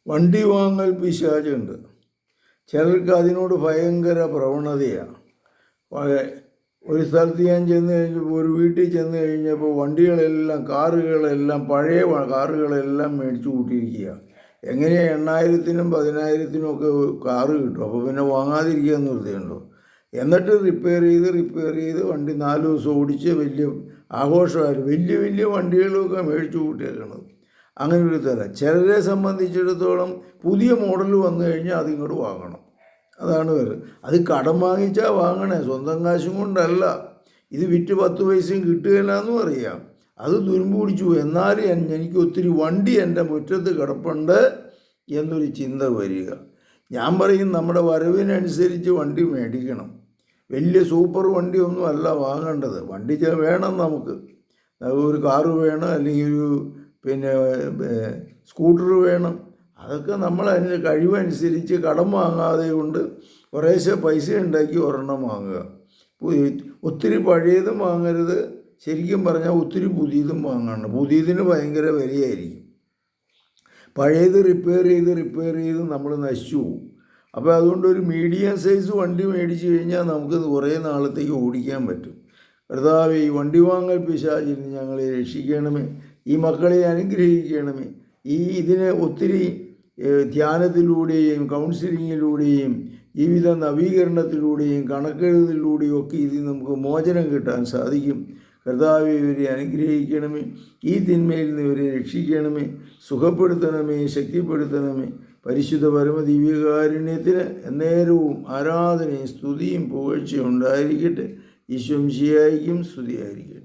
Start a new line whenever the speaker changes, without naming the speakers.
വണ്ടി വാങ്ങൽ പിശാചുണ്ട്. ചിലർക്ക് അതിനോട് ഭയങ്കര പ്രവണതയാണ്. ഒരു സ്ഥലത്ത് ഞാൻ ചെന്ന് കഴിഞ്ഞപ്പോൾ, ഒരു വീട്ടിൽ ചെന്ന് കഴിഞ്ഞപ്പോൾ വണ്ടികളെല്ലാം, കാറുകളെല്ലാം, പഴയ കാറുകളെല്ലാം മേടിച്ചു കൂട്ടിയിരിക്കുക. എങ്ങനെയാണ് 8,000-നും 10,000-നും ഒക്കെ കാറ് കിട്ടും? അപ്പോൾ പിന്നെ വാങ്ങാതിരിക്കാൻ നിർത്തിയുണ്ടോ? എന്നിട്ട് റിപ്പയർ ചെയ്ത് വണ്ടി 4 ദിവസം ഓടിച്ച് വലിയ ആഘോഷമായിരുന്നു. വലിയ വലിയ വണ്ടികളൊക്കെ മേടിച്ചു കൂട്ടിയേക്കണത്. അങ്ങനെ ഒരു തല. ചിലരെ സംബന്ധിച്ചിടത്തോളം പുതിയ മോഡൽ വന്നു കഴിഞ്ഞാൽ അതിങ്ങോട്ട് വാങ്ങണം. അതാണ് വേറെ. അത് കടം വാങ്ങിച്ചാൽ വാങ്ങണേ, സ്വന്തം കാശും കൊണ്ടല്ല. ഇത് വിറ്റ് 10 പൈസയും കിട്ടുകയില്ല എന്നും അറിയാം. അത് തുരുമ്പ് പിടിച്ചു. എന്നാലും എനിക്ക് ഒത്തിരി വണ്ടി എൻ്റെ മുറ്റത്ത് കിടപ്പുണ്ട് എന്നൊരു ചിന്ത വരിക. ഞാൻ പറയും, നമ്മുടെ വരവിനനുസരിച്ച് വണ്ടി മേടിക്കണം. വലിയ സൂപ്പർ വണ്ടിയൊന്നും അല്ല വാങ്ങേണ്ടത്. വണ്ടി വേണം നമുക്ക്. ഒരു കാറ് വേണം, അല്ലെങ്കിൽ ഒരു സ്കൂട്ടർ വേണം. അതൊക്കെ നമ്മൾ അതിന് കഴിവനുസരിച്ച് കടം വാങ്ങാതെ കൊണ്ട് കുറേശ്ശെ പൈസ ഉണ്ടാക്കി ഒരെണ്ണം വാങ്ങുക. ഒത്തിരി പഴയതും വാങ്ങരുത്. ശരിക്കും പറഞ്ഞാൽ ഒത്തിരി പുതിയതും വാങ്ങണം. പുതിയതിന് ഭയങ്കര വിലയായിരിക്കും. പഴയത് റിപ്പയർ ചെയ്ത് നമ്മൾ നശിച്ചു പോകും. അപ്പോൾ അതുകൊണ്ട് ഒരു മീഡിയം സൈസ് വണ്ടി മേടിച്ച് കഴിഞ്ഞാൽ നമുക്ക് കുറേ നാളത്തേക്ക് ഓടിക്കാൻ പറ്റും. കർത്താവേ, ഈ വണ്ടി വാങ്ങൽ പിശാചിന് ഞങ്ങളെ രക്ഷിക്കണമേ. ഈ മക്കളെ അനുഗ്രഹിക്കണമേ. ഇതിനെ ഒത്തിരി ധ്യാനത്തിലൂടെയും കൗൺസിലിങ്ങിലൂടെയും ജീവിത നവീകരണത്തിലൂടെയും കണക്കെഴുതലിലൂടെയും ഒക്കെ ഇതിൽ നമുക്ക് മോചനം കിട്ടാൻ സാധിക്കും. കർത്താവേ, ഇവരെ അനുഗ്രഹിക്കണമേ. ഈ തിന്മയിൽ നിന്ന് ഇവരെ രക്ഷിക്കണമേ, സുഖപ്പെടുത്തണമേ, ശക്തിപ്പെടുത്തണമേ. പരിശുദ്ധ പരമദിവ്യകാരുണ്യത്തിന് എന്നേരവും ആരാധനയും സ്തുതിയും പുകഴ്ചയും ഉണ്ടായിരിക്കട്ടെ. ഈശോ മിശിഹായ്ക്കും സ്തുതിയായിരിക്കട്ടെ.